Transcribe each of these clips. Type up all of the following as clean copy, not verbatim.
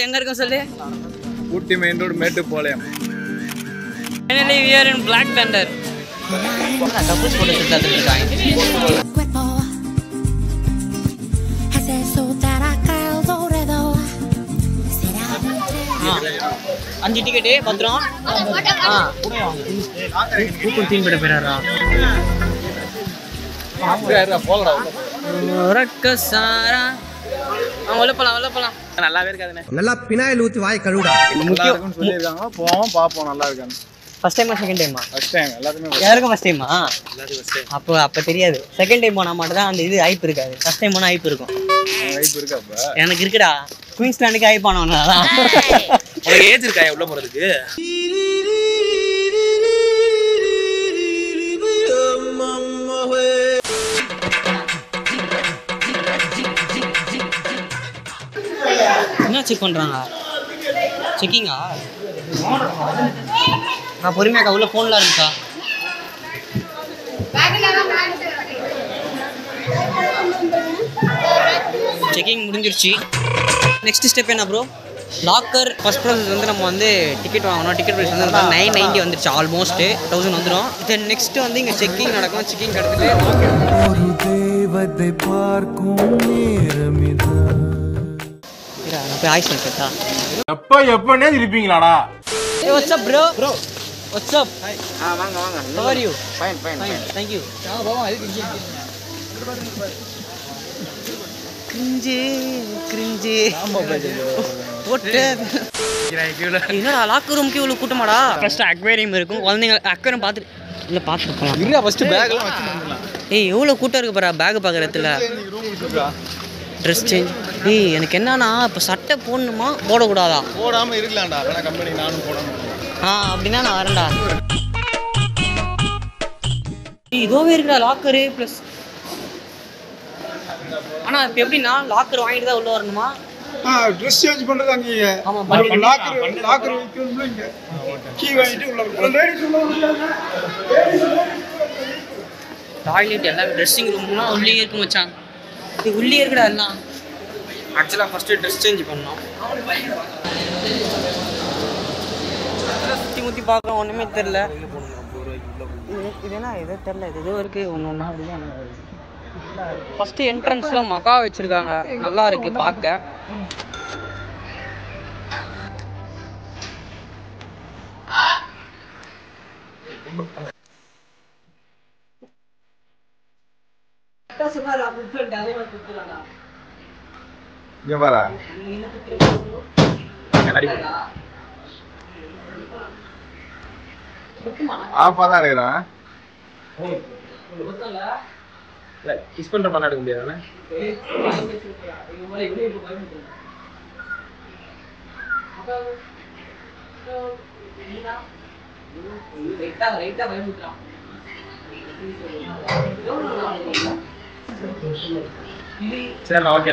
எங்க இருக்கோம் சொல்லு. Ooty main road Mettupalayam. Finally we are in Black Thunder. கப்புஸ் போட்டு சுத்தாதுட்டு இருக்காங்க. அஞ்சு டிக்கெட்டு 10 ரூபா. கூப்பன் தீன் போட போறாரா? போலடா. ரக்கசாரா. உள்ள போலாம். நல்லாவே இருக்காதுண்ணே. நல்லா பினாயில் ஊத்தி வாய் கழுவுடா. முக்கியம் சொல்லிருக்காங்க. போவோம் பாப்போம் நல்லா இருக்கானு. ஃபர்ஸ்ட் டைமா செகண்ட் டைமா? ஃபர்ஸ்ட் டைம் எல்லாத்துமே. யாருக்கும் ஃபர்ஸ்ட் டைமா? எல்லாரும் ஃபர்ஸ்ட் டைம். அப்ப தெரியாது. செகண்ட் டைம் போனா மட்டும் தான் அந்த இது ஹைப் இருக்காது. ஃபர்ஸ்ட் டைம் போனா ஹைப் இருக்கும். ஹைப் இருக்கா அப்ப? எனக்கு இருக்குடா. குயின்ஸ்லாண்டுக்கு ஹைப் ஆனவனா தான். உங்களுக்கு ஏஜ் இருக்கா உள்ள போறதுக்கு? என்ன செக் பண்றாங்க? செக்கிங்கா? நான் பொறுமையாக்கா உள்ள ஃபோன்லாம் இருக்கா? செக்கிங் முடிஞ்சிருச்சு. நெக்ஸ்ட் ஸ்டெப் என்ன ப்ரோ? லாக்கர் ஃபர்ஸ்ட் ப்ராசஸ் வந்து நம்ம வந்து டிக்கெட் வாங்கணும். டிக்கெட் ப்ரைஸ் வந்து 990 வந்துருச்சு. ஆல்மோஸ்ட் 1000 வந்துடும். தென் நெக்ஸ்ட் வந்து இங்கே செக்கிங் நடக்கும். செக்கிங் நடக்குது. நான் போய் ஆயிஸ் பண்ணிட்டா எப்பனே இருப்பீங்களாடா? Hey, what's up bro? What's up? வாங்க How are you? fine. Thank you. கிரிஞ்சே என்னடா லாக்கர் ரூம்க்கு இவ்வளவு கூட்டமாடா? ஃபர்ஸ்ட் அக்வேரியம் இருக்கும். குழந்தைங்க அக்வேரியம் பார்த்துட்டு இல்லை பார்த்துட்டு போகலாம். இருடா ஃபர்ஸ்ட் பேக்லாம் வச்சு வந்துடலாம். ஏய் எவ்வளோ கூட்டம் இருக்கு பாரு பேக் பார்க்குறதுல. Dress change. ஏய் எனக்கு என்னன்னா இப்போ சட்டை போடணுமா போடக்கூடாதா? போடாமல் இருக்கலாம்டா. வேணா கம்பெனி நானும் போடாமல். அப்படின்னா நான் வரேன்டா. இதோவே இருக்குடா லாக்கரு ப்ளஸ். ஆனால் இப்போ எப்படின்னா லாக்கர் வாங்கிட்டு தான் உள்ள வரணுமா? ட்ரெஸ் சேஞ்ச் பண்ணுறது அங்கேயே. ஆமாம் லாக்கர் வைக்கணும்ல இங்கே. கீ வாங்கிட்டு உள்ள டாய்லெட் எல்லாமே ட்ரெஸ்ஸிங் ரூம்லாம் உள்ளே இருக்கு மச்சான். இது உள்ளே இருக்குடா எல்லாம். ஆக்சுவலாக ஃபஸ்ட்டு ட்ரெஸ் சேஞ்ச் பண்ணோம். சுற்றி முற்றி பார்க்குறோம் ஒன்றுமே தெரில. இது என்ன எதோ தெரில. இது எதோ இருக்குது ஒன்று ஒன்றா அப்படிதான். ஃபஸ்ட்டு என்ட்ரன்ஸில் மக்கா வச்சுருக்காங்க. நல்லா இருக்குது பார்க்க. ஆஃபாதான் இருக்கிறான். கிஸ் பண்ற பண்ண எடுக்க முடியாதானே? சரி ஓகே.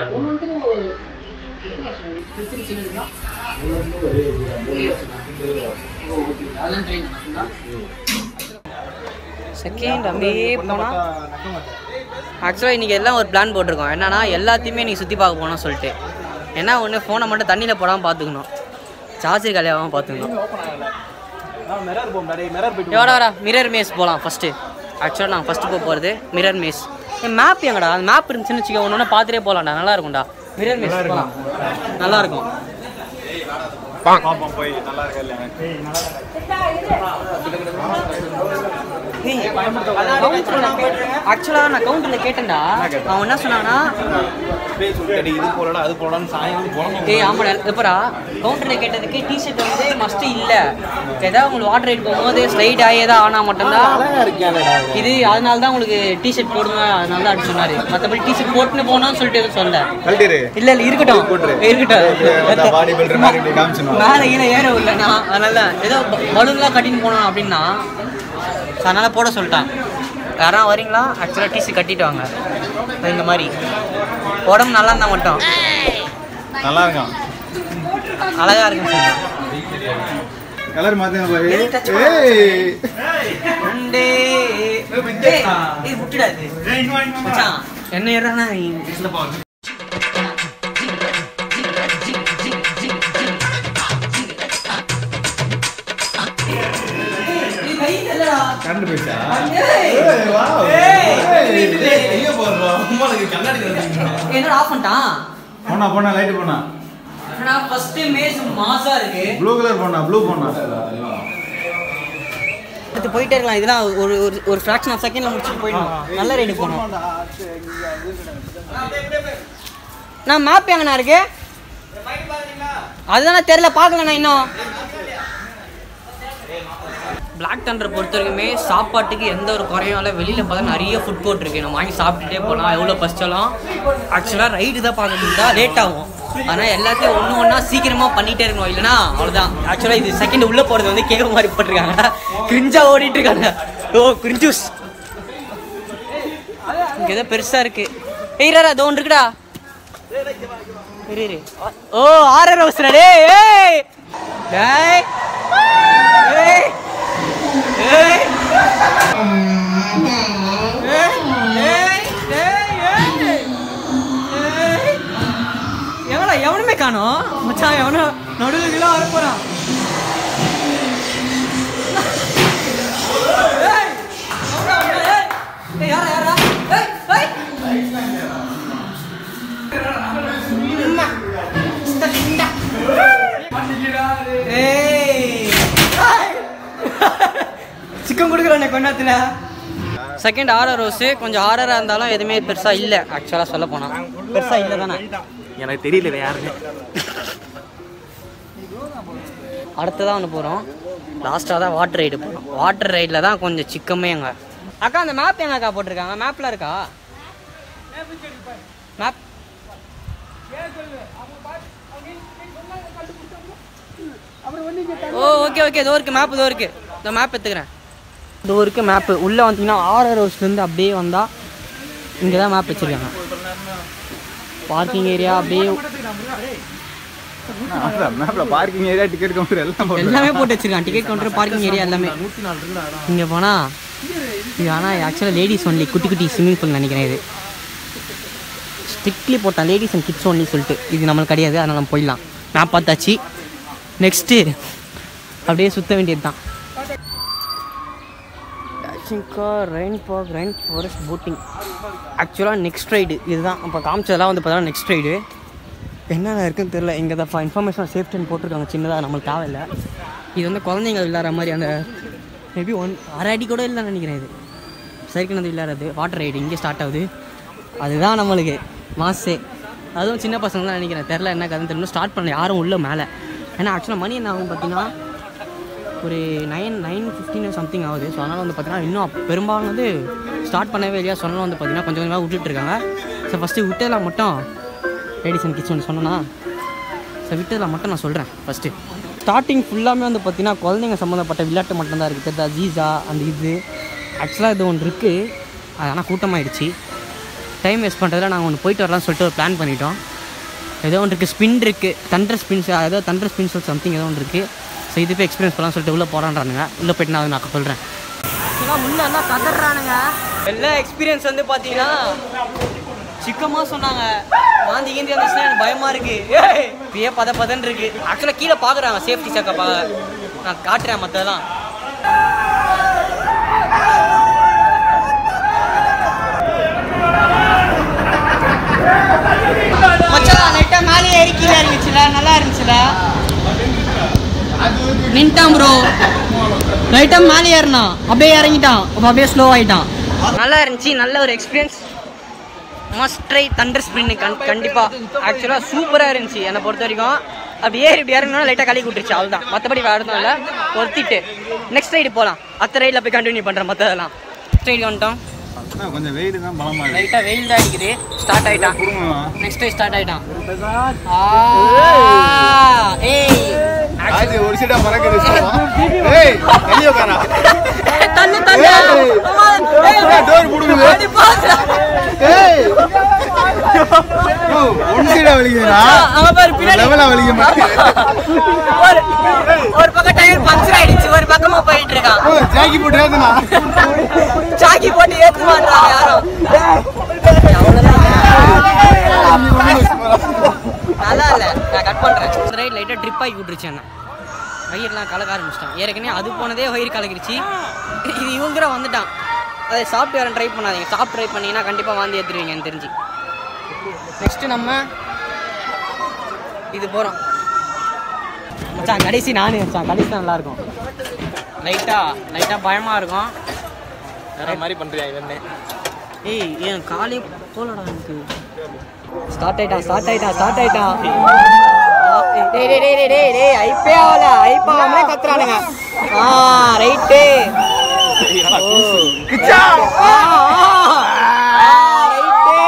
செகண்ட் அப்படியே போனால் ஆக்சுவலாக இன்றைக்கி எல்லாம் ஒரு பிளான் போட்டிருக்கோம். என்னன்னா எல்லாத்தையுமே நீ சுற்றி பார்க்க போனோம் சொல்லிட்டு. ஏன்னா ஒன்று ஃபோனை மட்டும் தண்ணியில் போடாமல் பார்த்துக்கணும். சார்ஜர் கலையாமல் பார்த்துக்கணும். எவ்வளோ மிரர் மேஸ் போகலாம் ஃபஸ்ட்டு. ஆக்சுவலாக நாங்கள் ஃபஸ்ட்டு போகிறது மிரர் மேஸ். மேப் எங்கடா? அந்த மேப் இருந்துச்சுன்னு வச்சுக்கோ ஒன்று ஒன்று பார்த்துட்டே போகலாம்டா. நல்லா இருக்கும்டா. மிரர் மேஸ் போகலாம். நல்லாயிருக்கும். போய் நல்லா இருக்கா? ஆக்சுவலாக நான் கவுண்டரில் கேட்டேன்டா. அவன் என்ன சொன்னான்னா இது போடலாம் அது போடலாம்னு சாயம் போடணும். ஏய் ஆமாடா எப்படா கவுண்டரில் கேட்டதுக்கு டிஷர்ட் வந்து மஸ்ட்டு இல்லை. ஏதாவது உங்களுக்கு வாட்டர் ரைட் போகும்போது ஸ்லைட் ஆகி ஏதாவது ஆனால் மட்டும்தான் இது. அதனால தான் உங்களுக்கு டிஷர்ட் போடுங்க அதனால தான் அப்படி சொன்னார். மற்றபடி டிஷர்ட் போட்டுன்னு போனோம்னு சொல்லிட்டு எதுவும் சொல்ல. இல்லை இருக்கட்டும் மேலே கீழே ஏற இல்லைண்ணா. அதனால ஏதோ பலூன்லாம் கட்டின்னு போனோம் அப்படின்னா அதனால் போட சொல்லிட்டான். யாராவது வரீங்களா? ஆக்சுவலாக டிசி கட்டிட்டு வாங்க. இந்த மாதிரி உடம்பு நல்லா இருந்தால் மட்டும் நல்லா இருக்கும். அழகாக இருக்குன்னு சொல்லி கலர் மாற்றுங்க பாரு. என்ன ஏறானா கரண்ட் போயிடுச்சா என்னடா ஆஃப் பண்ணிட்டான் போனா லைட் போனா ஃபர்ஸ்ட் மேஸ் மாசா இருக்கு ப்ளூ கலர் போனா ப்ளூ போனா அடுத்து போயிட்டே இருக்கலாம் இதெல்லாம் ஒரு ஃபிராக்ஷன் ஆஃப் செகண்ட்ல முடிச்சுட்டு போயிடணும் நல்ல ரைடு போகணும் நான் மேப் எங்கண்ணா இருக்கு அதுதான் தெரியல பார்க்கல நான் இன்னும் பிளாக் தண்டரை பொறுத்த வரைக்குமே சாப்பாட்டுக்கு எந்த ஒரு குறையும் இல்லை வெளியில் பார்த்தா நிறைய ஃபுட் கோர்ட் இருக்குது நம்ம வாங்கி சாப்பிட்டுட்டே போகலாம் எவ்வளோ பசிச்சாலும் ஆக்சுவலாக ரைடு தான் பார்க்கணும்னா லேட் ஆகும் ஆனால் எல்லாத்தையும் ஒன்று ஒன்றா சீக்கிரமாக பண்ணிகிட்டே இருக்கணும் இல்லைனா அவ்வளோதான் ஆக்சுவலாக இது செகண்ட் உள்ளே போகிறது வந்து கேட்க மாதிரி போட்டிருக்காங்க கிரிஞ்சா ஓடிட்டு இருக்காங்க ஓ கிரிஞ்சூஸ் இங்கே ஏதோ பெருசாக இருக்குது ஏய்ரா அது ஒன்று இருக்குடா இரு ஓ ஆர்ஆர் ஹவுஸ்ரா டே ஏய் டேய் ஏய் ஏய் எவனா எவனுமே காணோம் மச்சான் எவனோ நடுவில் கிலோ வர போறான் யாரா யாரா சிக்கன் கொடுக்குறானே கொண்டாத்துல செகண்ட் ஆர்ஆர் ரோஸு கொஞ்சம் ஆர்ஆராக இருந்தாலும் எதுவுமே பெருசாக இல்லை ஆக்சுவலாக சொல்ல போனால் பெருசாக இல்லை தானே எனக்கு தெரியல யாருன்னு அடுத்ததான் ஒன்று போகிறோம் லாஸ்ட்டாக தான் வாட்டர் ரைடு போகிறோம் வாட்டர் ரைடில் தான் கொஞ்சம் சிக்கமே அங்கே அக்கா அந்த மேப் எங்கக்கா போட்டிருக்காங்க மேப்பில் இருக்கா மேப் ஓ ஓகே ஓகே இதோ இருக்குது மேப் இதோ இருக்குது இந்த மேப் எடுத்துக்கிறேன் இதோ இருக்குது மேப்பு உள்ளே வந்தீங்கன்னா ஆர்ஆர் ஹவுஸ்லேருந்து அப்படியே வந்தால் இங்கே தான் மேப் வச்சுருக்காங்க பார்க்கிங் ஏரியா அப்படியே பார்க்கிங் ஏரியா டிக்கெட் கவுண்டர் எல்லாமே போட்டு வச்சிருக்கான் டிக்கெட் கவுண்டர் பார்க்கிங் ஏரியா எல்லாமே இங்கே போனால் இது ஆனால் ஆக்சுவலாக லேடிஸ் ஒன்லி குட்டி குட்டி ஸ்விம்மிங் பூல் நினைக்கிறேன் இது ஸ்ட்ரிக்ட்லி போட்டான் லேடிஸ் அண்ட் கிட்ஸ் ஒன்லி சொல்லிட்டு இது நம்மளுக்கு கிடையாது அதனால் நம்ம போயிடலாம் மேப் பார்த்தாச்சு நெக்ஸ்ட்டு அப்படியே சுற்ற வேண்டியது தான் ரெயின் ஃபாரஸ்ட் போட்டிங் ஆக்சுவலாக நெக்ஸ்ட் ரைடு இதுதான் இப்போ காமிச்சதெல்லாம் வந்து பார்த்தா நெக்ஸ்ட் ரைடு என்னென்ன இருக்குன்னு தெரியல இங்கே தான் இன்ஃபர்மேஷன் சேஃப்டின்னு போட்டிருக்காங்க சின்னதாக நம்மளுக்கு தேவையில்லை இது வந்து குழந்தைங்க விளையாடுற மாதிரி அந்த மேபி 1.5 அடி கூட இல்லைன்னு நினைக்கிறேன் இது சைக்கிள் வந்து விளையாடுறது வாட்டர் ரைடு இங்கே ஸ்டார்ட் ஆகுது அதுதான் நம்மளுக்கு மாசே அதுவும் சின்ன பசங்க தான் நினைக்கிறேன் தெரில என்ன கதை தெரியல ஸ்டார்ட் பண்ணல யாரும் உள்ள மேலே ஏன்னா ஆக்சுவலாக மணி என்ன ஆகும் பார்த்தீங்கன்னா ஒரு 9:15 சம்திங் ஆகுது ஸோ அதனால் வந்து பார்த்தீங்கன்னா இன்னும் பெரும்பாலும் வந்து ஸ்டார்ட் பண்ணவே இல்லையா சொன்னாலும் வந்து பார்த்தீங்கன்னா கொஞ்சம் கொஞ்சமாக விட்டுட்டுருக்காங்க ஸோ ஃபஸ்ட்டு விட்டதில் மட்டும் லேடிஸ் அண்ட் கிட்ஸ் சொன்னேன்னா ஸோ விட்டதில் மட்டும் நான் சொல்கிறேன் ஃபஸ்ட்டு ஸ்டார்டிங் ஃபுல்லாமே வந்து பார்த்தீங்கன்னா குழந்தைங்க சம்மந்தப்பட்ட விளையாட்டு மட்டும்தான் இருக்குது தெரியுதா ஜீஸா அந்த இது ஆக்சுவலாக இது ஒன்று இருக்குது அது ஆனால் கூட்டமாகிடுச்சு டைம் வேஸ்ட் பண்ணுறதுல நாங்கள் ஒன்று போயிட்டு வரலாம்னு சொல்லிட்டு ஒரு பிளான் பண்ணிட்டோம் ஏதோ ஒன்று இருக்குது ஸ்பின் இருக்குது தண்டர் ஸ்பின்ஸ் ஏதோ தண்டர் ஸ்பின்ஸ் சம்திங் ஏதோ ஒன்று இருக்குது ஸோ இது போய் எக்ஸ்பீரியன்ஸ் பண்ணலாம் சொல்லிட்டு உள்ளே போகிறான்றானுங்க உள்ளே போய்ட்டு நான் சொல்கிறேன் ஆக்சுவலாக உள்ளே எல்லாம் கதறானுங்க எல்லா எக்ஸ்பீரியன்ஸ் வந்து பார்த்தீங்கன்னா சிக்கமாக சொன்னாங்க வாந்தி கீந்தி வந்துச்சுன்னா எனக்கு பயமாக இருக்குது இப்பயே பதன்னு இருக்குது ஆக்சுவலாக கீழே பார்க்குறாங்க சேஃப்டி செக்கப்பாக நான் காட்டுறேன் மற்றதெல்லாம் மச்சான் லைட்டாக மேலே ஏறி கீழே இருந்துச்சுல நல்லா இருந்துச்சுல நின்ட்டான் ப்ரோ லைட்டாக மேலே ஏறினான் அப்படியே இறங்கிட்டான் அப்படியே ஸ்லோ ஆகிட்டான் நல்லா இருந்துச்சு நல்ல ஒரு experience must try Thunder spin கண்டிப்பாக ஆக்சுவலாக சூப்பராக இருந்துச்சு என்னை பொறுத்த வரைக்கும் அப்படி ஏறி இப்படி இறங்கினா லைட்டாக கழுவி விட்டுருச்சு அவ்வளோதான் மற்றபடி வேறு எதுவும் இல்லை ஒருத்திட்டு நெக்ஸ்ட் ரைடு போகலாம் அடுத்த ரைடில் போய் கண்டினியூ பண்ணுறேன் மற்றதெல்லாம் நெக்ஸ்ட் ரைடு வந்துட்டோம் கொஞ்சம் வெயில் தான் பலமா இருக்கு லைட்டாக வெயில் தான் அடிக்குது ஸ்டார்ட் ஆகிட்டான் நெக்ஸ்ட் ரைடு ஸ்டார்ட் ஆகிட்டான் அது ஒரு சைடா பறக்குது ஏய் வெளிய உட்காரா தண்ணி தண்ணி டோர் புடுங்குது ஏய் ஒன் சைடா வலிக்குதுடா அங்க பாரு பின்னாடி லெவலா வலிக்க மாட்டேங்குது ஒரு பக்கம் டயர் பஞ்சர் ஆயிடுச்சு ஒரு பக்கமா போயிட்டு இருக்கான் ஜாக்கி போட்டு ஏத்துனா சாக்கி போட்டு ஏத்து மாட்டறாங்க யாரும் நல்லா இல்ல நான் கட் பண்றேன் ரைட் லைட்டா ட்ரிப் ஆகி விட்டுருச்சு என்ன வயிறுலாம் கலக்க ஆரம்பிச்சிட்டான். ஏற்கனவே அது போனதே வயிறு கலக்கிடுச்சு. இது இவ்வளோ தூரம் வந்துட்டான். அதை சாப்பிட்டு வேறு ட்ரை பண்ணாதீங்க. சாப்பிட்டு ட்ரை பண்ணிங்கன்னா கண்டிப்பாக வாந்தி ஏற்றுருவீங்க எனக்கு தெரிஞ்சு. நெக்ஸ்ட்டு நம்ம இது போகிறோம் மச்சான். கடைசி நானே வச்சான். கடைசி தான் நல்லாயிருக்கும். லைட்டாக பயமாக இருக்கும். வேற மாதிரி பண்ணுறியா இவனே? ஏய் என் காலே போலடா எனக்கு. ஸ்டார்ட் ஆயிட்டான். டேய் ஐப்பே ஆகல. ஐப்பாவே கத்துறானுங்க. ரைட்டு. கிச்சா ரைட்டு.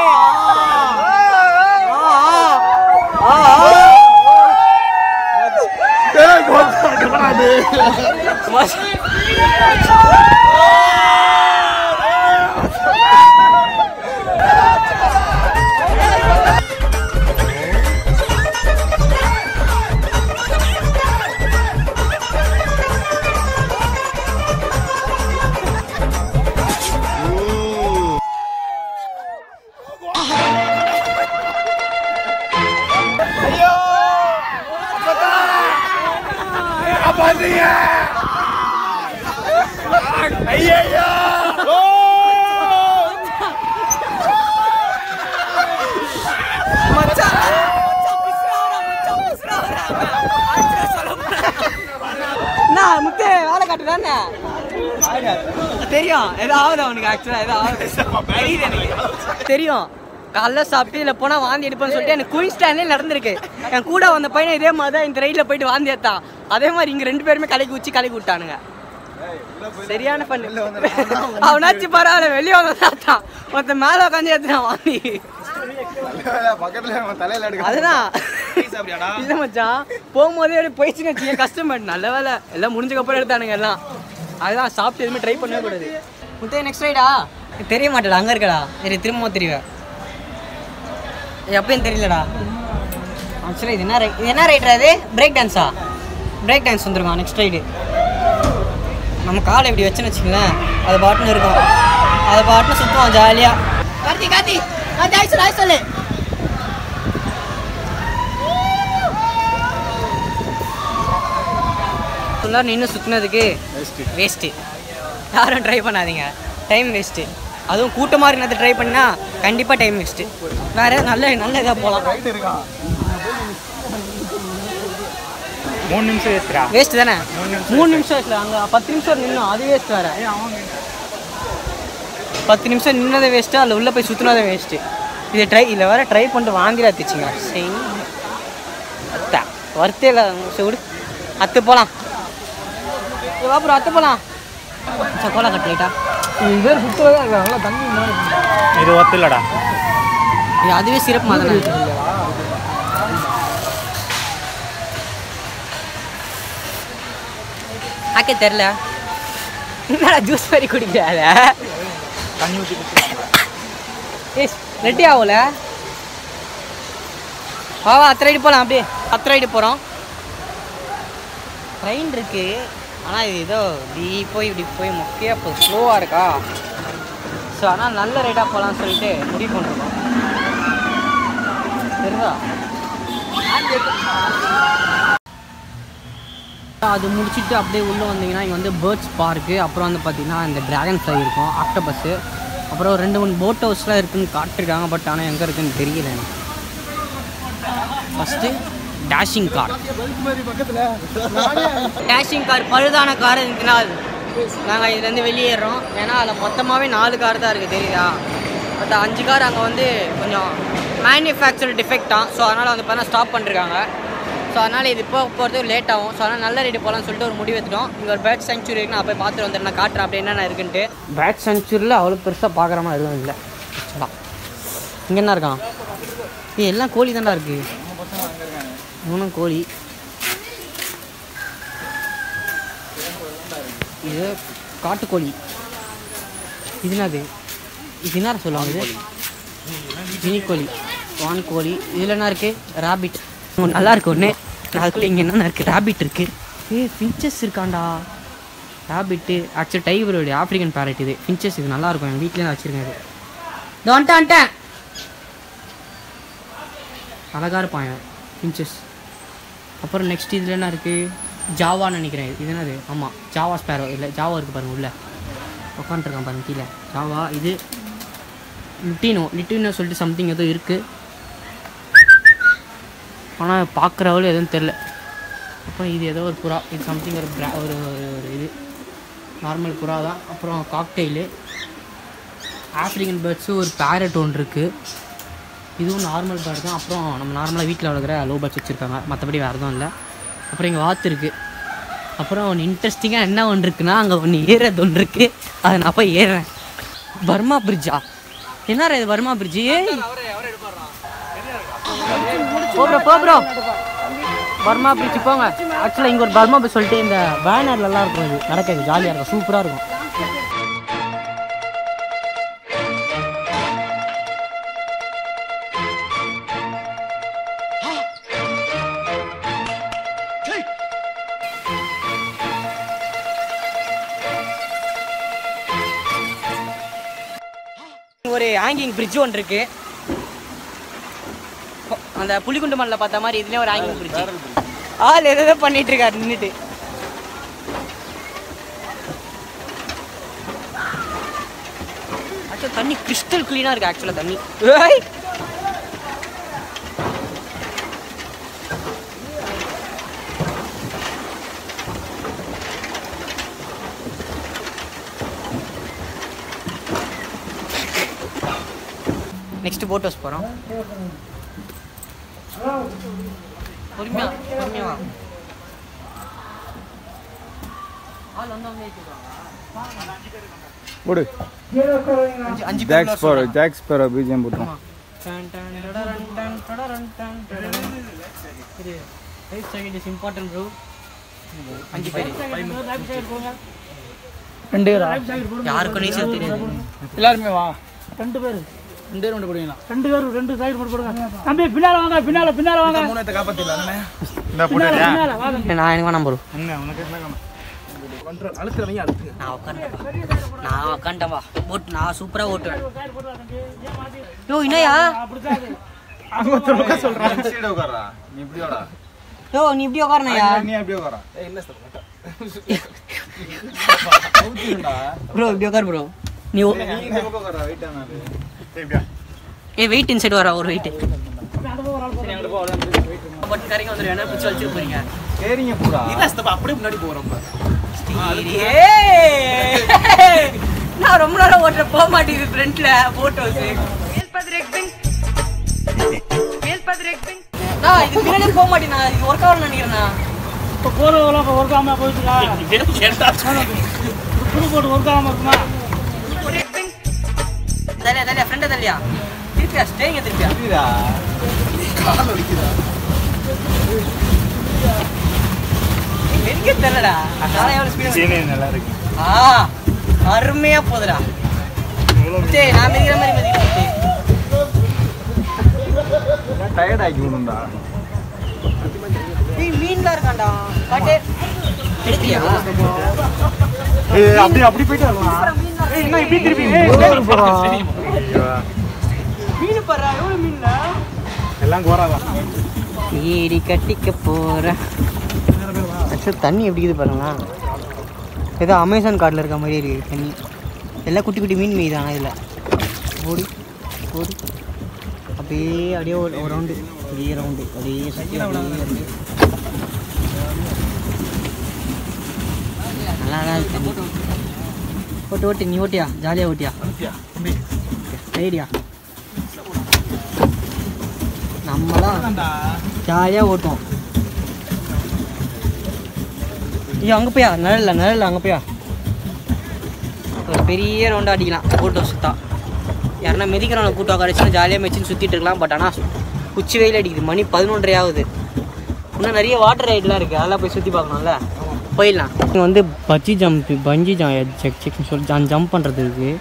முத்தே வேலை காட்டுதானே தெரியும். ஏதாவது அவனுக்கு ஆக்சுவலா ஏதாவது தெரியும். காலைல சாப்பிட்டு இல்லை போனால் வாந்தி எடுப்பேன்னு சொல்லிட்டு எனக்கு குயின் ஸ்டாண்ட்லேயே நடந்திருக்கு. என் கூட வந்த பையனை இதே மாதிரி தான் இந்த ரைட்டில் போயிட்டு வாந்தி எடுத்தான். அதே மாதிரி இங்கே 2 பேருமே கலக்கி விட்டானுங்க. சரியான பண்ணு. அவனாச்சு பரவாயில்ல வெளியே வந்தான். ஒருத்தன் மேலே உட்காந்து எடுத்துட்டான் வாந்தி. அதுதான் இல்லை மச்சான். போகும்போதே அப்படியே போயிடுச்சுன்னு வச்சுக்க கஷ்டப்பட்டு. நல்ல வேலை எல்லாம் முடிஞ்சக்கப்புறம் எடுத்தானுங்க எல்லாம். அதுதான் சாப்பிட்டு எதுவுமே ட்ரை பண்ணவே கூடாது. முத்தே நெக்ஸ்ட் ரைடா தெரிய மாட்டேடா. அங்கே இருக்கடா. சரி திரும்ப தெரியுவேன். எப்பயும் தெரியலடா. ஆக்சுவலாக இது என்ன ரைடா? அது பிரேக் டான்ஸ் வந்துருக்கோம். நெக்ஸ்ட் ரைடு நம்ம காலை இப்படி வச்சுன்னு வச்சுக்கலேன். அது பாட்டுன்னு இருக்கும். அதை பாட்டுன்னு சுற்றுவோம் ஜாலியாக. கார்த்தி சொல்லு. நின்று சுற்றினதுக்கு வேஸ்ட்டு. யாரும் ட்ரை பண்ணாதீங்க. Time waste. அதுவும் கூட்டமாக இருக்கிறது ட்ரை பண்ணால் கண்டிப்பாக டைம் வேஸ்ட்டு. வேறு நல்ல இதாக போகலாம். 3 நிமிஷம் வேஸ்ட்டு தானே? 3 நிமிஷம் வேஸ்ட்டு. அங்கே 10 நிமிஷம் நின்னோம். அது வேஸ்ட் வேறு. 10 நிமிஷம் நின்னதை வேஸ்ட்டு. அதில் உள்ளே போய் சுற்றினதை வேஸ்ட்டு. இதில் வேறு ட்ரை பண்ணிட்டு வாந்திரா திச்சிங்க. சரி அத்தா வருத்தே இல்லை. விடு அத்து போகலாம். அப்புறம் அத்து போகலாம். கோலா கட்டிட்டா இது சுற்றுறதா இருக்கா? நல்லா தண்ணி இது ஒத்து இல்லைடா. இது அதுவே சிறப்பு மாதிரி ஆக்கே தெரில. என்னடா ஜூஸ் மாதிரி குடிக்கிறாத? தண்ணி ஊற்றி ஏய் ரெடி ஆகல. வா அத்த ரைடு போகலாம். அப்படியே அத்த ரைடு போகிறோம். ட்ரெயின் இருக்குது. ஆனால் இது ஏதோ இப்படி போய் முக்கியம் இப்போ ஸ்லோவாக இருக்கா. ஸோ ஆனால் நல்ல ரைடாக போகலான்னு சொல்லிட்டு முடிவு பண்ணிருக்கோம். சரிதா? அது முடிச்சுட்டு அப்படியே உள்ளே வந்தீங்கன்னா இங்கே வந்து பேர்ட்ஸ் பார்க்கு, அப்புறம் வந்து பார்த்திங்கன்னா இந்த ட்ராகன் ஃப்ளை இருக்கும், ஆக்டோபஸ்ஸு, அப்புறம் 2-3 போட் ஹவுஸ்லாம் இருக்குதுன்னு காட்டிருக்காங்க. பட் ஆனால் எங்கே இருக்குதுன்னு தெரியல எனக்கு. ஃபஸ்ட்டு டேஷிங் கார் பழுதான கார் இருந்துச்சுனால் நாங்கள் இதுலேருந்து வெளியேறோம். ஏன்னா அதில் மொத்தமாகவே 4 கார் தான் இருக்குது தெரியுதா. பட் 5 கார் அங்கே வந்து கொஞ்சம் மேனுஃபேக்சர் டிஃபெக்டாக. ஸோ அதனால் வந்து பார்த்தா ஸ்டாப் பண்ணிருக்காங்க. ஸோ அதனால் இது இப்போ போகிறதுக்கு லேட் ஆகும். ஸோ அதனால் நல்ல ரைடு போகலான்னு சொல்லிட்டு ஒரு முடிவு எடுத்துட்டோம். இங்கே ஒரு பேட் சென்ச்சுரி இருக்குது. நான் போய் பார்த்துட்டு வந்துடுறேன். நான் காட்டுறேன் அப்படி என்னென்ன இருக்குன்ட்டு. பேட் சென்ச்சுரியில் அவ்வளோ பெருசாக பார்க்குற மாதிரி எதுவும் இல்லை. இங்கே என்ன இருக்கான்? இது எல்லாம் கோழி தான்டா இருக்குது. இன்னும் கோழி. இது காட்டுக்கோழி. இது என்ன சொல்லுவாங்க? இது கினிக்கோழி, வான்கோழி. இதில் என்ன இருக்குது? ராபிட். நல்லா இருக்கு ஒன்று. அதுக்குள்ளே இங்கே என்னென்ன இருக்குது? ராபிட் இருக்குது. ஃபின்ச்சஸ் இருக்காண்டா. ராபிட்டு ஆக்சுவலி டைகரோடைய ஆஃப்ரிக்கன் பேரட். இது ஃபின்ச்சஸ். இது நல்லாயிருக்கும். எங்கள் வீட்டிலே தான் வச்சுருக்கேன். இது வந்துட்டேன். அழகாக இருப்பான் ஃபின்ச்சஸ். அப்புறம் நெக்ஸ்ட் இதில் என்ன இருக்குது? ஜாவான்னு நினைக்கிறேன். இது என்னது? ஆமாம், ஜாவா ஸ்பேரோ. இல்லை, ஜாவா இருக்குது பாருங்கள், உள்ளே உட்காந்துருக்கான் பாருங்கள் கீழே. ஜாவா. இது லிட்டினோ சொல்லிட்டு சம்திங் ஏதோ இருக்குது, ஆனால் பார்க்குறவளும் எதுவும் தெரில. அப்புறம் இது ஏதோ ஒரு புறா. இது சம்திங் ஒரு இது நார்மல் புறா தான். அப்புறம் காக்டெயிலு, ஆஃப்ரிக்கன் பேர்ட்ஸு, ஒரு பேரட் ஒன்று இருக்குது. இதுவும் நார்மல் பேர்டு தான். அப்புறம் நம்ம நார்மலாக வீட்டில் வளர்க்குற லோ பேர்ட்ஸ் வச்சுருக்காங்க, மற்றபடி வேறு எதுவும் இல்லை. அப்புறம் இங்கே வாத்து இருக்குது. அப்புறம் ஒன்று இன்ட்ரெஸ்டிங்காக என்ன ஒன்று இருக்குன்னா, அங்கே ஒன்று ஏறது ஒன்று இருக்குது. அதை நான் போய் ஏறுறேன். பர்மா பிரிட்ஜா? என்ன இது Burma bridge? Bro Burma bridge போங்க. ஆக்சுவலாக இங்கே ஒரு பர்மா பிரிட்ஜ் சொல்லிட்டு இந்த பேனர்லாம் இருக்கும். இது நடக்காது, ஜாலியாக இருக்கும், சூப்பராக இருக்கும். ஒரு ஹேங்கிங் பிரிட்ஜ் ஒன்று இருக்கு. அந்த புலிகுண்டு மலையில் பார்த்த மாதிரி இதுலேயே ஒரு ஹேங்கிங் பிரிட்ஜ். ஆள் எதோ பண்ணிட்டு இருக்காரு நின்றுட்டு. ஆக்சுவலாக தண்ணி கிறிஸ்டல் கிளீனாக இருக்கு. ஆக்சுவலாக தண்ணி நெக்ஸ்ட் போட் ஹவுஸ் போகிறோம். பொறுமையா ஆள் வந்தவங்க போடு. 5 ஜாக் ஸ்பேரோ பிஜிஎம் போட்டுருவோம். இது இம்பார்ட்டன்ட் ப்ரோ. 5 பேர். 2 யாருக்கும் நீச்சல் தெரியாது. எல்லாருமே வா. 2 பேர் போடுவீங்களா? 2 பேர் 2 சைடு போடுங்க. தம்பி பின்னால வாங்க, பின்னால வாங்க. மூணத்தை காப்பாத்திடலாம். இந்த போடுறியா? நான் எனக்கு வேணாம் ப்ரோ. என்ன உனக்கு என்ன காணும்? கண்ட்ரோல் அழுத்துறவங்க அழுத்துங்க. நான் உட்காந்துட்டேன் வா. போட் நான் சூப்பராக ஓட்டுவேன். யோ என்னையா சொல்றேன். சைடு உட்கார்றா. நீ இப்படி வாடா. யோ நீ இப்படி உட்காரணையா? நீ அப்படியே உட்காரா. என்ன சொல்ற? ப்ரோ இப்படி உட்கார் ப்ரோ. நீ இந்த பக்கம் உட்காரா. வெயிட் ஆனாது. எப்படியா? வெயிட் இன்சைட் வரா ஒரு வெயிட். பட் கரெக்டா வந்துரு. என்ன பிடிச்சு வச்சு போறீங்க? சரிங்க பூரா. இல்ல ஸ்டெப் அப்படியே முன்னாடி போறோம். நான் ரொம்ப நேரம் ஓட்டுற போக மாட்டேங்குது ஃப்ரண்ட்ல போட்டோ நான் இது பின்னாடியே போக மாட்டேன். நான் இது ஒர்க் ஆகணும்னு நினைக்கிறேண்ணா. இப்போ போகிறவங்களாம் ஒர்க் ஆகாமல் போயிட்டுருக்கா. புது போட்டு ஒர்க் ஆகாமல் இருக்குமா? தலியா ஃப்ரெண்டை தலியா திருப்பியா ஸ்டேங்க திருப்பியா கால் வலிக்குதா? எனக்கு தெரியலடா. நான் எவ்வளவு ஸ்பீடு நல்லா இருக்கு. அருமையா போகுதுடா. சரி நான் மிதிக்கிற மாதிரி மிதிக்கிறேன். டயர்ட் ஆகிக்கணும்டா. மீன்லாம் இருக்காண்டா. காட்டு எடுக்கலையா? அப்படி போயிட்டு வரலாம். என்ன இப்படி திருப்பி மீன் பர்றா. எவ்வளவு மீன்ல எல்லாம் கோராதான். ஏடி கட்டிக்க போறேன். ஆக்சுவலாக தண்ணி எப்படி இருக்குது பாருங்களா. ஏதோ அமேசான் காட்டில் இருக்க மாதிரி இருக்குது தண்ணி. எல்லாம் குட்டி குட்டி மீன் மீதானா இதில். ஓடி அப்படியே ஒரு ரவுண்டு அப்படியே சுற்றி நல்லா இருக்கு தண்ணி. ஓட்டு நீ ஓட்டியா? ஜாலியாக ஓட்டியா? ஐடியா நம்மளாம் ஜாலியாக ஓட்டுவோம். ஐயோ அங்கே போயா? நிழல் அங்கே போயா? ஒரு பெரிய ரவுண்டாக அடிக்கலாம் போட்டோ சுத்தா. யாருன்னா மிதிக்கிறவனை கூட்டம் உட்காந்துச்சுன்னா ஜாலியாக மெச்சின்னு சுற்றிட்டு இருக்கலாம். பட் ஆனால் உச்சி வெயில் அடிக்குது. மணி 11:30 ஆகுது. இன்னும் நிறைய வாட்டர் ரைட்லாம் இருக்குது. அதெல்லாம் போய் சுற்றி பார்க்கணும்ல. போயிடலாம். இங்கே வந்து பஞ்சி ஜம்ப் பண்ணுறது இருக்குது.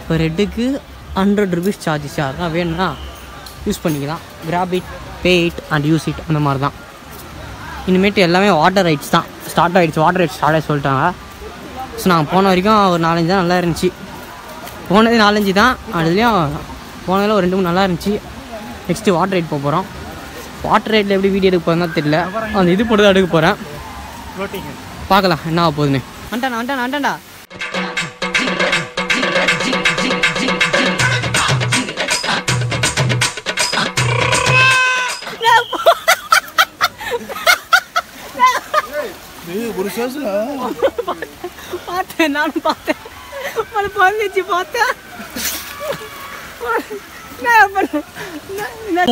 இப்போ ரெட்டுக்கு 100 ரூபீஸ் சார்ஜஸ். யாருன்னா வேணும்னா யூஸ் பண்ணிக்கலாம். Graph it, pay it and use it அந்த மாதிரி தான். இனிமேட்டு எல்லாமே வாட்டர் ரைட்ஸ் தான் ஸ்டார்ட் ஆகிடுச்சு. வாட்டர் ரைட்ஸ் ஸ்டார்ட் ஆகி சொல்லிட்டாங்க. ஸோ நாங்கள் போன வரைக்கும் ஒரு 4-5 தான் நல்லா இருந்துச்சு. போனது 4-5 தான். அதுலேயும் போனதில் ஒரு 2-3 நல்லா இருந்துச்சு. நெக்ஸ்ட்டு வாட்டர் ரைட் போக போகிறோம். வாட்டர் ரைட்டில் எப்படி வீடியோ எடுக்க போகிறேன்னா தெரியல. அந்த இது போட்டு தான் எடுக்க போகிறேன். பார்க்கலாம் என்ன ஆக போகுதுன்னு. வந்துட்டான்டா பார்த்தேன், நானும் பார்த்தேன், வந்துச்சு பார்த்தேன்.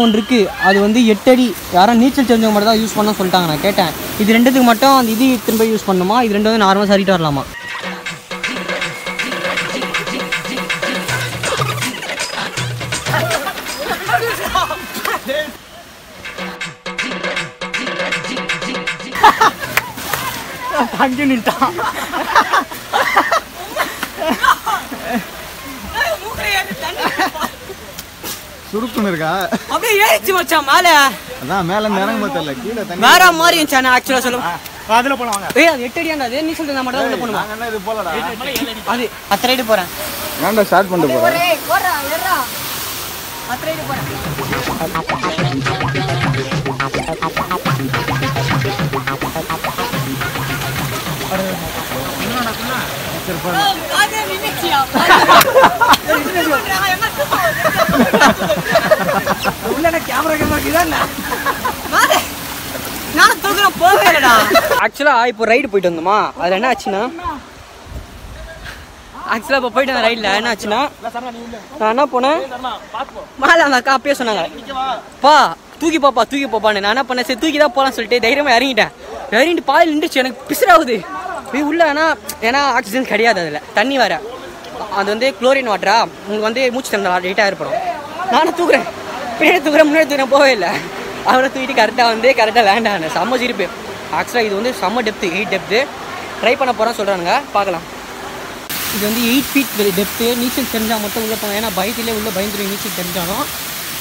ஒன்று இருக்கு, அது வந்து 8 அடி. யாரும் நீச்சல் தெரிஞ்சவங்க மட்டும் தான் யூஸ் பண்ண சொல்லிட்டாங்க. நான் கேட்டேன், இது ரெண்டுத்துக்கு மட்டும் அந்த இது திரும்ப யூஸ் பண்ணணுமா, இது ரெண்டு வந்து நார்மலாக சரிட்டு வரலாமா? அங்கே நின்ட்டான். சுருக்குன்னு இருக்கா? அப்படியே ஏறிச்சு மச்சான் மேலே. அதான் மேல இறங்க தெரியல, கீழே தண்ணி வேற மாதிரி இருந்துச்சு. ஆக்சுவலாக சொல்லுங்க, அதில் போலாம். ஏய் அது 8 அடியாண்டா, அது நீச்சல் தெரிஞ்சா மட்டும் தான் உள்ள போகணுமா? என்ன இது போலடா. அது 10 ரைடு போகிறேன். ஏன்டா ஸ்டார்ட் பண்ணிட்டு போறேன். போடுறா ஏறா 10 ரைடு போகிறேன். ஆக்சுவலா இப்போ ரைடு போயிட்டு வந்தோமா, அதுல என்ன ஆச்சுன்னா, ஆக்சுவலா இப்போ போயிட்டு வந்த ரைட்ல என்ன ஆச்சுன்னா, நான் என்ன போனேன், மேலே அந்த அக்கா அப்பயே சொன்னாங்க, பா தூக்கி பாப்பான்னு. நான் என்ன பண்ணேன், சரி தூக்கி தான் போகலான்னு சொல்லிட்டு தைரியமாக இறங்கிட்டு பாயில் நின்றுச்சு. எனக்கு பிசுறாகுது உள்ள. ஏன்னா ஆக்சிஜன் கிடையாது, அதில் தண்ணி வேற, அது வந்து குளோரின் வாட்டரா, உங்களுக்கு வந்து மூச்சு திறந்த லைட்டாக ஏற்படும். நானும் தூக்குறேன், பின்னாடி தூக்குறேன், முன்னாடி தூக்குறேன், போவே இல்லை. அவரை தூக்கிட்டு கரெக்டாக லேண்ட் ஆனேன். செம்ம சிரிப்பு. ஆக்சுவலாக இது வந்து செம்ம டெப்த்து, 8 டெப்த்து. ட்ரை பண்ண போகிறேன்னு சொல்கிறாங்க, பார்க்கலாம். இது வந்து 8 feet டெப்த்து. நீச்சல் தெரிஞ்சால் மட்டும் உள்ளே போவேன், ஏன்னா பயத்திலே உள்ளே பயந்துடும் நீச்சல் தெரிஞ்சாலும்.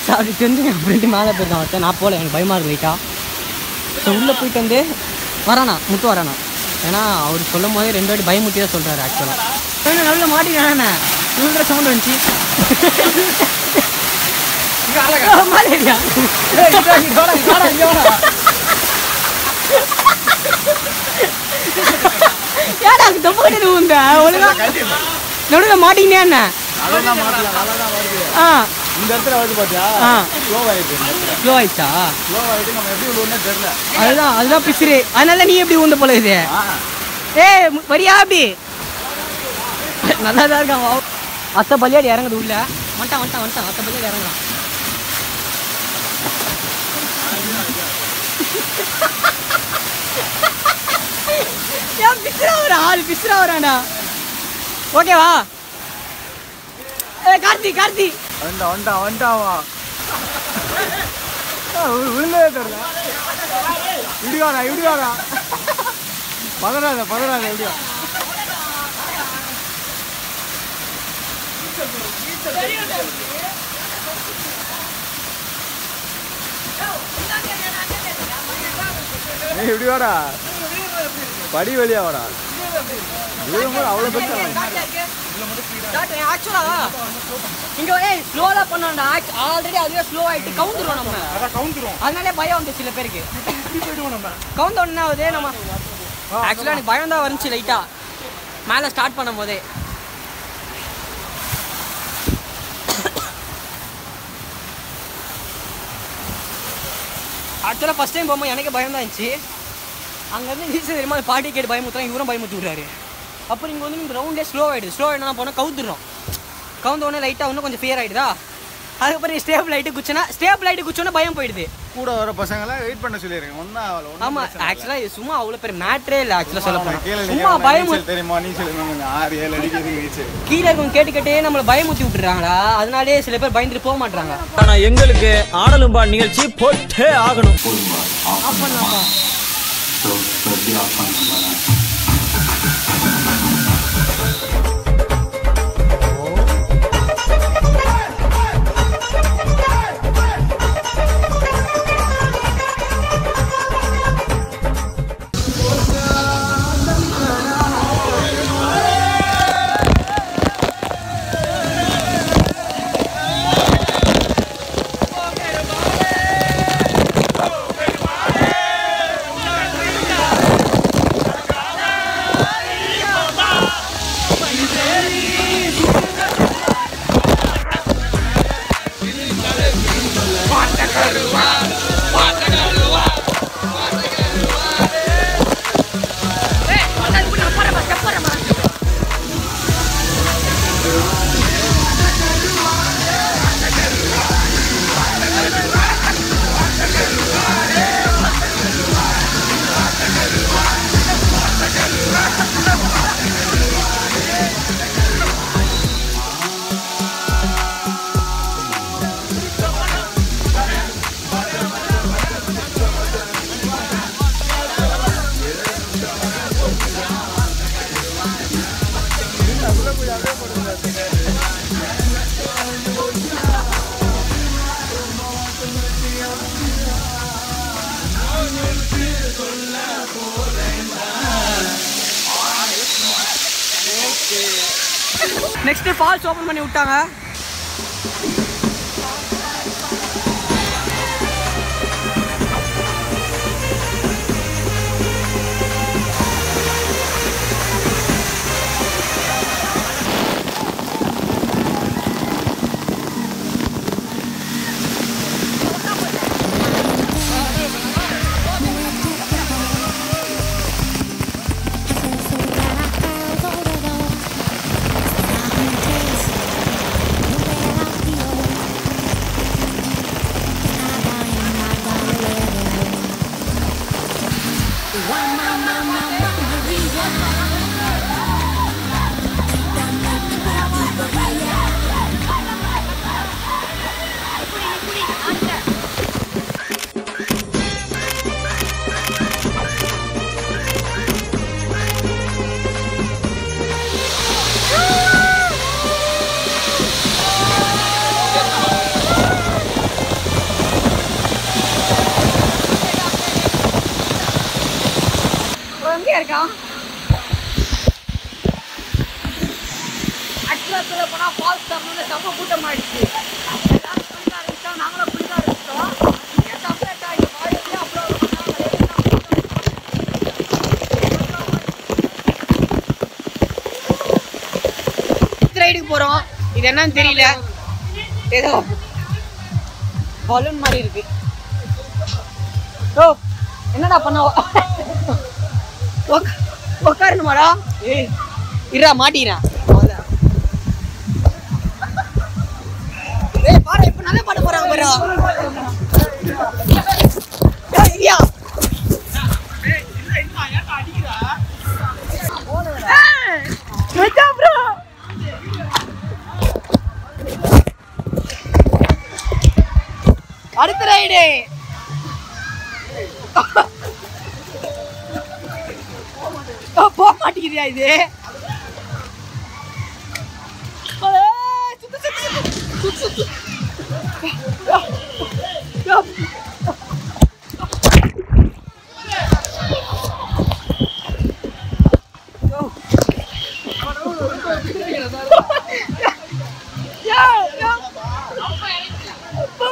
ஸோ அப்படி தெரிஞ்சு என் ஃப்ரெண்டு மேலே போயிருக்கான் ஒருத்தன். நான் போகல, எனக்கு பயமாக இருக்கு லைட்டாக. ஸோ உள்ளே போயிட்டு வந்து முத்து வரானா, ஏன்னா அவர் சொல்லும் போதே 2 வாட்டி பயமுத்தி தான் சொல்கிறாரு. ஆக்சுவலாக நல்ல மாட்டிக்கிறேன், இவங்க சவுண்ட் வந்துச்சு. நடுவுல மாட்டிக்கினே என்ன இந்த இடத்துல வந்து பாத்தியா ஸ்லோ ஆயிடுச்சா? நம்ம எப்படி விழுவோம்னே தெரியல. அதுதான் பிசுறு. அதனால நீ எப்படி ஊந்த போல இது? வரியா அப்படி நல்லா தான் இருக்கான். அத்தை பள்ளியாடி இறங்குது உள்ள. வந்துட்டான் அத்தை பள்ளியாடி இறங்குறான். பிசுரா வரான்டா. ஓகேவா? கார்த்தி வந்துட்டாவா விழுந்தே தெரியல. இடிவாரா பதறாத எப்படியா? எப்படி வாடா, படி வழியா வாடா. அவ்வளோ ஆல்ரெடி அதுவே ஸ்லோ ஆயிட்டு கவுந்துரும். நம்ம அதனாலே பயம் வந்து சில பேருக்கு கவுந்த ஒண்ணு ஆகுது. நம்ம ஆக்சுவலா எனக்கு பயம் தான் வந்துச்சு லைட்டா மேலே ஸ்டார்ட் பண்ணும் போதே. ஆக்சுவலாக ஃபஸ்ட் டைம் போகும்போது எனக்கு பயம் தான் இருந்துச்சு. அங்கேருந்து நீச்சல் தெரியுமா, அது பாட்டி கேட்டு பயமுத்துறாங்க, இவரும் பயமுத்து விடுறாரு. அப்புறம் இங்கே வந்து இந்த ரவுண்டே ஸ்லோ ஆகிடுது. ஸ்லோ ஆகிடுனா போனால் கவுந்த உடனே லைட்டாக இன்னும் கொஞ்சம் ஃபியர் ஆகிடுதா. அதுக்கப்புறம் ஸ்டேபிள் லைட்டு குச்சோன்னா பயம் போயிடுது. கூட வர பசங்களாம் வெயிட் பண்ண சொல்லிடுங்க. ஆமாம், ஆக்சுவலாக இது சும்மா அவ்வளோ பேர் மேட்ரே இல்லை. ஆக்சுவலாக சொல்ல போனால் சும்மா பயம் தெரியுமா, நீச்சல் 6-7 அடிக்கிறது நீச்சல். கீழே இருக்கவங்க கேட்டுக்கிட்டே நம்மளை பயமுத்தி விட்டுறாங்களா, அதனாலே சில பேர் பயந்துட்டு போக மாட்டாங்க. ஆனால் எங்களுக்கு ஆடலும்பா நிகழ்ச்சி போட்டே ஆகணும். ஆஃப் பண்ணலாமா? நெக்ஸ்ட் ஃபால்ஸ் ஓப்பன் பண்ணி விட்டாங்க. ரைடுக்கு போறோம். இது என்னன்னு தெரியல, ஏதோ பலூன் மாதிரி இருக்கு. ஓ என்னடா பண்ண உட்காரணுமாடா? இருடா மாட்டிக்கிறேன். பாரு இப்ப நல்லா பாட போறாங்க பாரு. அடுத்த ரைடு போக மாட்டேங்குதியா இது?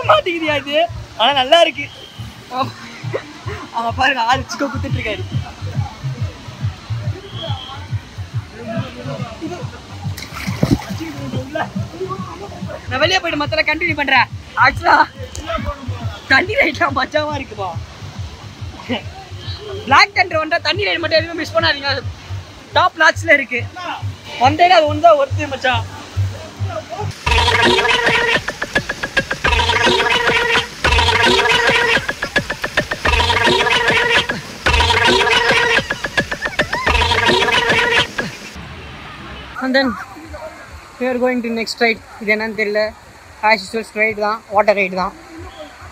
மாட்டேங்குதியா இது? ஆனா நல்லா இருக்கு. அவன் பாருங்க ஆள் சிக்கோ குத்துட்டு இருக்காரு. நான் வெளியே போயிட்டு மொத்தம் கண்டினியூ பண்றேன். ஆக்சுவலா தண்ணி ரைட்லாம் மச்சாவா இருக்குப்பா. பிளாக் தண்டர் வந்தா தண்ணி ரைட் மட்டும் எதுவுமே மிஸ் பண்ணாதீங்க. டாப் லாட்ச்ல இருக்கு. வந்தேன்னா அது ஒன்று தான் ஒருத்து மச்சான். And then we are going to next ride. இது என்னன்னு தெரியல. as usual straight தான், வாட்டர் ரைடு தான்.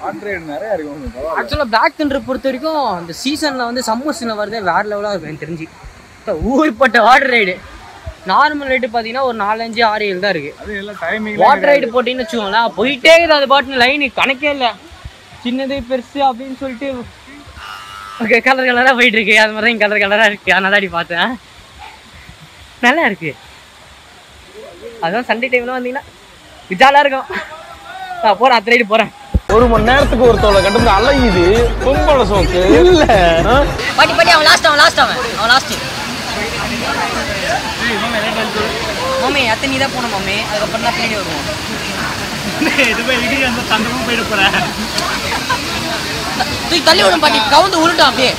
வாட்டர் ரைடு நிறைய இருக்கு. ஆக்சுவலாக பிளாக் தண்டர் பொறுத்த வரைக்கும் இந்த சீசனில் வந்து சம்மர் சீசனில் வரதே வேறு லெவலாக இருக்கும் எனக்கு தெரிஞ்சு. ஊர்பட்ட வாட்டர் ரைடு. நார்மல் ரைடு பார்த்தீங்கன்னா ஒரு 4, 5, 6, 7 தான் இருக்குது. வாட்டர் ரைடு போட்டிங்கன்னு வச்சுக்கோங்களேன், போயிட்டே இருக்குது. அது பாட்டுன்னு லைனு கணக்கே இல்லை. சின்னது பெருசு அப்படின்னு சொல்லிட்டு ஓகே கலர் கலராக போயிட்டு இருக்கு. அது மாதிரி தான் கலர் கலராக இருக்குது. அதனால தான் பார்த்தேன். நல்லா இருக்கு. அதுதான் சண்டே டைம்ல வந்தீங்கன்னா விஜாலா இருக்கும். நான் போறேன், அத்த ரைடு போறேன். 1 மணி நேரத்துக்கு ஒரு தோலை கட்டுறது அழகுது. பொம்பளை சோக்கு இல்ல பாட்டி பாட்டி அவன் லாஸ்ட் மாமே அத்தை நீ தான் போன மாமே. அதுக்கப்புறம் தான் பின்னாடி வருவோம். போயிட்டு போறேன். தூக்கி தள்ளி விடும் பாட்டி, கவுந்து உருட்டான் அப்படியே.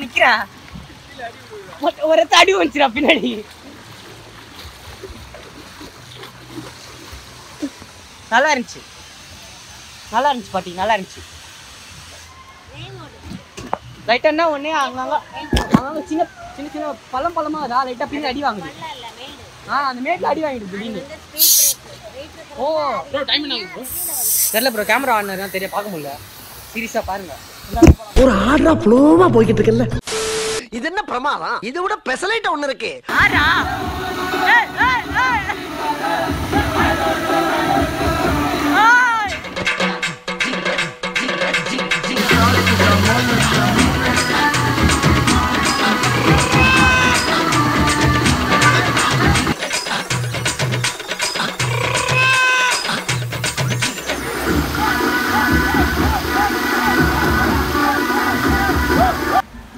நிக்கிறேன் ஒரு தடி வந்துச்சுடா பின்னாடி. நல்லா இருந்துச்சு பாட்டி, நல்லா இருந்துச்சு. லைட்டா என்ன ஒண்ணு அங்கங்க சின்ன சின்ன சின்ன பழமா அதா லைட்டா பின்னாடி அடி வாங்குது. அந்த மேட்ல அடி வாங்கிடுது திடீர்னு. ஓ தெரியல ப்ரோ, கேமரா ஆன் தான் தெரிய பார்க்க முடியல. சீரியஸா பாருங்க. ஒரு ஆர்டரா ஃப்ளோவா போய்கிட்டு இருக்குல்ல. இது என்ன பிரமாதம்? இதை விட பெசலைட் ஒண்ணு இருக்கு.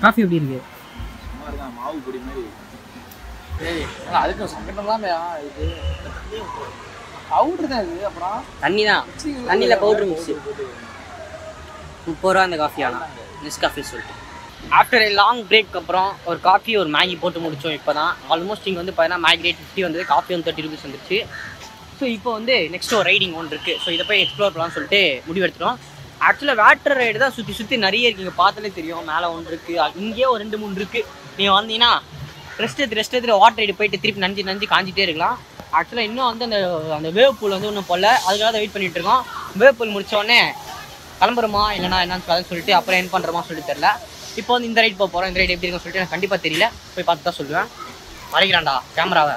காஃபி எப்படி இருக்கு? மாவு பொடி மாதிரி. அதுக்கு சங்கடம் இது பவுடர் தான் இது. அப்புறம் தண்ணி தான், தண்ணியில் பவுடர் மிக்ஸ். 30 ரூபா அந்த காஃபி. ஆனால் நெஸ்காஃபி சொல்லிட்டு ஆஃப்டர் ஏ லாங் பிரேக் அப்புறம் ஒரு காஃபி ஒரு மேகி போட்டு முடித்தோம். இப்போ தான் ஆல்மோஸ்ட் இங்கே வந்து பார்த்தீங்கன்னா மேகி ரேட் 50 வந்தது, காஃபி வந்து 30 ரூபீஸ் வந்துருச்சு. ஸோ இப்போ வந்து நெக்ஸ்ட் ஒரு ரைடிங் ஒன்று இருக்குது. ஸோ இதை போய் எக்ஸ்ப்ளோர் பண்ணலாம்னு சொல்லிட்டு முடிவெடுத்துட்டோம். ஆக்சுவலாக வாட்டர் ரைடு தான் சுற்றி நிறைய இருக்குது. இங்கே பார்த்தாலே தெரியும், மேலே ஒன்று இருக்குது, இங்கேயே ஒரு 2-3 இருக்குது. நீங்கள் வந்தீங்கன்னா ரெஸ்ட் எடுத்துகிட்டு வாட்டர் ரைடு போயிட்டு திருப்பி நஞ்சு காஞ்சிட்டே இருக்கலாம். ஆக்சுவலாக இன்னும் வந்து அந்த வேவ் பூல் வந்து ஒன்றும் போடல, அதுக்காக தான் வெயிட் பண்ணிகிட்டு இருக்கோம். வேவ் பூல் முடித்தோடனே கிளம்புறோமா இல்லைனா என்னன்னு சொல்லிட்டு அப்புறம் என்ன பண்ணுறோமா சொல்லிட்டு தெரில. இப்போ வந்து இந்த ரைட் போகிறோம். இந்த ரைட் எப்படி இருக்குன்னு சொல்லிட்டு எனக்கு கண்டிப்பாக தெரியல, போய் பார்த்து தான் சொல்லுவேன். மறைக்கிறான்டா கேமராவை.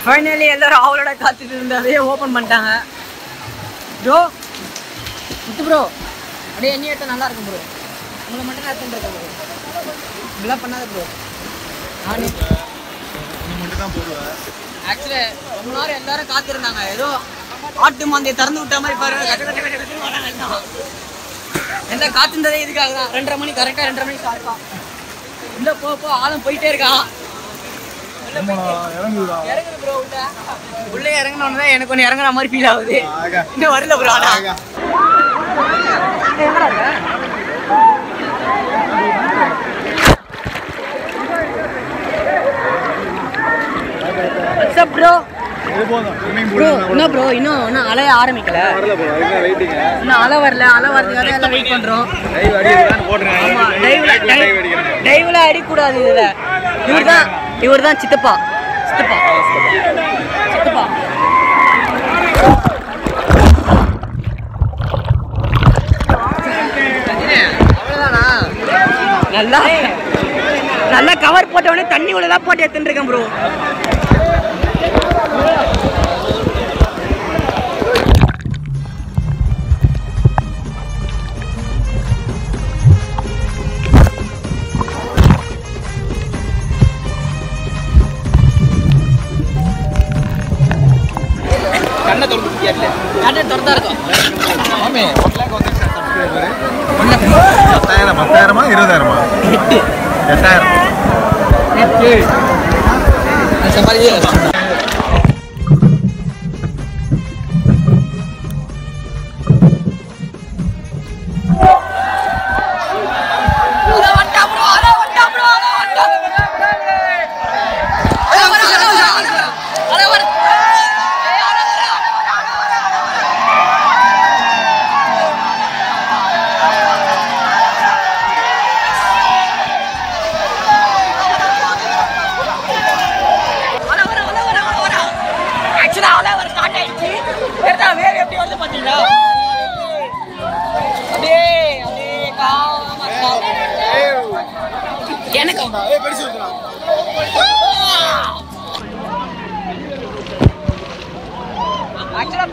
ஃபைனலி எல்லாரும் அவளோட காத்துட்டு இருந்தாவே ஓப்பன் பண்ணிட்டாங்க. ப்ரோ ப்ரோ அப்படியே எண்ணி எடுத்தால் நல்லா இருக்கும் ப்ரோ. உங்களை மட்டும் நான் எடுத்துருக்கேன் ப்ரோ, இப்படிலாம் பண்ணாத ப்ரோ. நானே மட்டும் தான் போடுவேன். ஆக்சுவலி ரொம்ப நேரம் எல்லாரும் காத்திருந்தாங்க. ஏதோ ஆட்டு மாந்தையை திறந்து விட்ட மாதிரி பாருங்க, எல்லாம் காத்திருந்ததே இதுக்காக தான். 2:30 மணி கரெக்டாக 2:30 மணிக்கு ஷார்ப்பாக இல்லை போ ஆளும் போயிட்டே இருக்கான். இறங்குது ப்ரோ. உள்ளே இறங்கினோன்னு தான் எனக்கு ஒன்று இறங்குற மாதிரி ஃபீல் ஆகுது. இன்னும் வரல ப்ரோ. ப்ரோ என்ன ப்ரோ இன்னும் அலைய ஆரம்பிக்கல, இன்னும் அலை வரல. அலை வரதுக்காக எல்லாம் வெயிட் பண்றோம். டைவ்ல அடிக்கூடாது இதுல. இவர் தான் சித்தப்பா. அவ்வளவுதானா? நல்லா கவர் போட்ட உடனே தண்ணி உள்ளதான் போட்டு எடுத்துட்டு இருக்கேன் ப்ரோ. கண்ணை திறந்தா இருக்கும். 10,000 20,000 8,000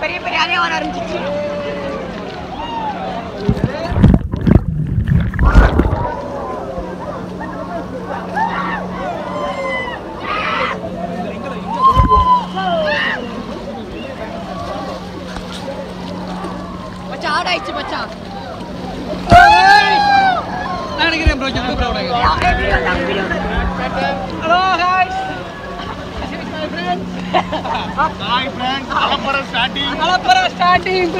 பெரிய பெரிய அலையா வர ஆரம்பிச்சிச்சு. மச்சான் ஆட் ஆயிடுச்சு மச்சான். நான் நினைக்கிறேன் bro general bro. Hello guys, this is my friend. Starting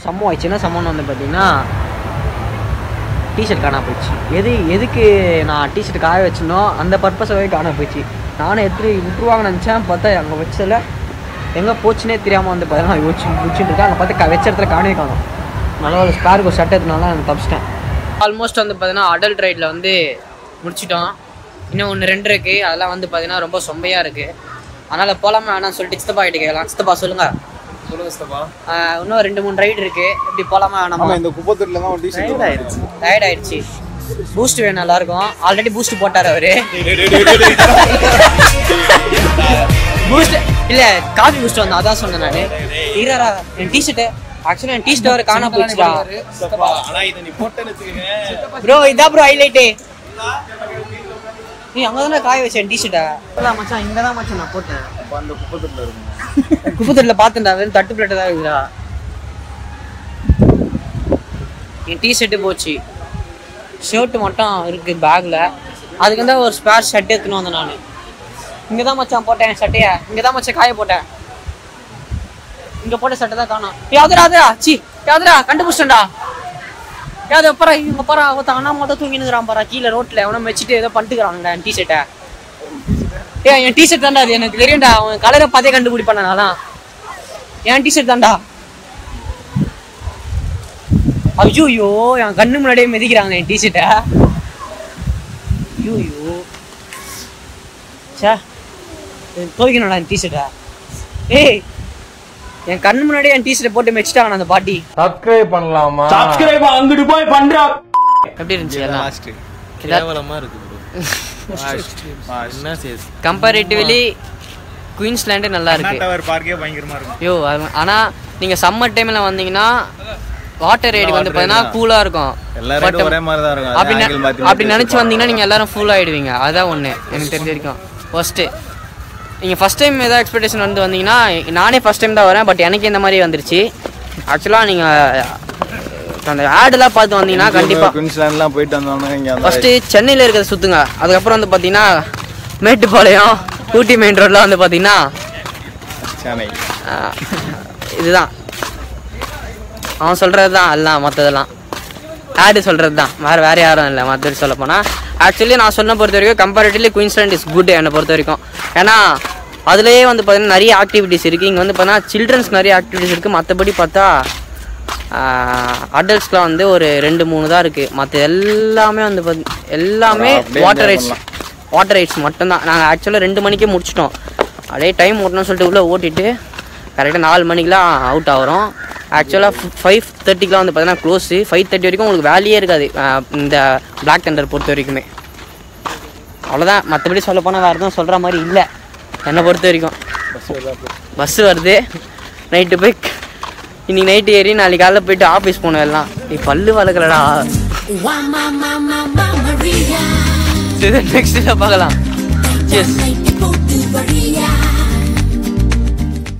சம்பவம் ஆயிடுச்சு. என்ன சம்பவம் வந்து பார்த்தீங்கன்னா டிஷர்ட் காணா போயிடுச்சு. எதுக்கு நான் டிஷர்ட் காய வச்சுனோ அந்த பர்பஸாகவே காணா போயிடுச்சு. நானும் எடுத்து விட்டுருவாங்கன்னு நினச்சேன். பார்த்தா அங்கே வச்சதில் எங்கே போச்சுன்னே தெரியாமல் வந்து பார்த்தீங்கன்னா வச்சுட்டு இருக்கேன். அங்கே பார்த்து வச்ச இடத்துல காணும். நல்லா ஒரு ஸ்பேருக்கு ஒரு ஷர்ட் எடுத்தனால நான் தப்பிச்சிட்டேன். ஆல்மோஸ்ட் வந்து பார்த்தீங்கன்னா அடல்ட் ரைடில் வந்து முடிச்சிட்டோம். இன்னும் 1-2 இருக்குது. அதெல்லாம் வந்து பார்த்தீங்கன்னா ரொம்ப சொம்பையாக இருக்குது. அதனால் போகலாமா வேணாம்னு சொல்லிட்டு சித்தப்பா கிட்ட கேட்கலாம். சித்தப்பா சொல்லுங்கள். இன்னும் 2-3 ரைடு இருக்கு. எப்படி போலாமா? நம்ம இந்த குப்பத்தூர்ல தான் டயர்ட் ஆயிடுச்சு. பூஸ்ட் வேணும் எல்லாருக்கும். ஆல்ரெடி பூஸ்ட் போட்டாரு அவரு. பூஸ்ட் இல்ல காஃபி பூஸ்ட் வந்து அதான் சொன்னேன் நானு. இரா என் டிஷர்ட் ஆக்சுவலா என் டிஷர்ட் வர காணா போச்சுடா. ஆனா இத நீ போட்டேன்னு வெச்சுக்கங்க ப்ரோ. இதான் ப்ரோ ஹைலைட். நீ அங்க தான காய வச்ச டிஷர்ட்டா? இல்ல மச்சான் இங்க தான் மச்சான் நான் போட்டேன். அந்த குப்பத்தூர்ல இருக்கு. குப்பத்தூர்ல பாத்தேன்டா. வெறும் தட்டு பிளேட் தான் இருக்குடா. என் டிஷர்ட் போச்சு. ஷர்ட் மட்டும் இருக்கு பேக்ல. அதுக்கு தான் ஒரு ஸ்பேர் ஷர்ட் எடுத்துன்னு வந்தேன் நான். இங்க தான் மச்சான் போட்டேன் ஷர்ட்டைய. இங்க தான் மச்சான் காய போட்டேன். இங்க போட்ட ஷர்ட் தான் காணோம். யாதுடா சி யாதுடா கண்டுபிடிச்சேன்டா. யாவது எப்பறா இங்க பாரா ஒருத்த அண்ணா மட்டும் தூங்கினுக்குறான் பாரா கீழே ரோட்ல. அவனை வச்சுட்டு ஏதோ பண்ணிட்டுக்கிறான்டா என் டிஷர்ட்டை. என் டிஷர்ட் தான்டா அது. எனக்கு தெரியும்டா. அவன் கலரை பார்த்தே கண்டுபிடிப்பான். நான்லாம் என் டிஷர்ட் தான்டா. ஐயோ என் கண்ணு முன்னாடியே மிதிக்கிறாங்க என் டிஷர்ட்டை. ஐயோ சே துவைக்கணும்டா என் டிஷர்ட்டை. ஏய் என் கண்ணு முன்னாடியே என் டிஷர்ட்டை போட்டு மெச்சிட்டாங்க அந்த பாட்டி. சப்ஸ்கிரைப் பண்ணலாமா? சப்ஸ்கிரைப் அங்கிட்டு போய் பண்றா. எப்படி இருந்துச்சு எல்லாம்? கேவலமா இருக்கு கம்பேரிட்டிவ்லி குயின்ஸ்லாண்டு நல்லா இருக்கு. டவர் பார்க்கே பயங்கரமா இருக்கு. ஐயோ ஆனா நீங்க சம்மர் டைம்ல வந்தீங்கன்னா வாட்டர் ரைடு வந்து பார்த்தீங்கன்னா கூலா இருக்கும். எல்லாரும் ஒரே மாதிரி தான் இருக்கும். அப்படி நினைச்சு வந்தீங்கன்னா நீங்க எல்லாரும் ஃபுல் ஆயிடுவீங்க. அதான் ஒண்ணு எனக்கு தெரிஞ்ச வரைக்கும். ஃபர்ஸ்ட் நீங்க ஃபர்ஸ்ட் டைம் ஏதாவது எக்ஸ்பெக்டேஷன் வந்து வந்தீங்கன்னா, நானே ஃபர்ஸ்ட் டைம் தான் வரேன். பட் எனக்கு இந்த மாதிரி வந்துருச்சு. ஆக்சுவலா நீங்க அந்த ஆடெல்லாம் பார்த்து வந்தீங்கன்னா கண்டிப்பா குயின்ஸ்லாண்ட்லாம் போயிட்டு வந்தோம்னா இங்க ஃபர்ஸ்ட் சென்னையில இருக்கிறத சுத்துங்க. அதுக்கப்புறம் வந்து பாத்தீங்கன்னா மேட்டுப்பாளையம் ஊட்டி மெயின் ரோட்ல வந்து பாத்தீங்கன்னா சென்னை. இதுதான் அவன் சொல்றது தான். எல்லாம் மற்றதெல்லாம் ஆடு சொல்றது தான். வேற யாரும் இல்லை. மற்ற சொல்ல போனால் ஆக்சுவலி நான் சொன்ன பொறுத்த வரைக்கும் கம்பேரிட்டிவ்லி குயின்ஸ்லாண்ட் இஸ் குட் என்னை பொறுத்த வரைக்கும். ஏன்னா அதுலேயே வந்து பார்த்தீங்கன்னா நிறைய ஆக்டிவிட்டிஸ் இருக்குது. இங்கே வந்து பார்த்தீங்கன்னா சில்ட்ரன்ஸ் நிறைய ஆக்டிவிட்டிஸ் இருக்குது. மற்றபடி பார்த்தா அடல்ட்ஸ்லாம் வந்து ஒரு 2-3 தான் இருக்குது. மற்ற எல்லாமே வந்து எல்லாமே வாட்டர் ரைட்ஸ் மட்டும்தான். நாங்கள் ஆக்சுவலாக 2 மணிக்கே முடிச்சிட்டோம். அப்படியே டைம் ஓட்டணும்னு சொல்லிட்டு உள்ளே ஓட்டிட்டு கரெக்டாக 4 மணிக்கெலாம் அவுட் ஆகிறோம். ஆக்சுவலாக 5:30க்குலாம் வந்து பார்த்தீங்கன்னா க்ளோஸு. 5:30 வரைக்கும் உங்களுக்கு வேலையே இருக்காது இந்த பிளாக் தண்டர் பொறுத்த வரைக்குமே. அவ்வளோதான். மற்றபடி சொல்ல போனால் வேறு எதுவும் சொல்கிற மாதிரி இல்லை என்னை பொறுத்த வரைக்கும். பஸ்ஸு வருது. நைட்டு போய் இன்னைக்கு நைட்டு ஏறி நாளைக்கு காலையில் போயிட்டு ஆஃபீஸ் போகணும். எல்லாம் நீ பல்லு வளர்க்கலடா. நெக்ஸ்ட்டில் பார்க்கலாம்.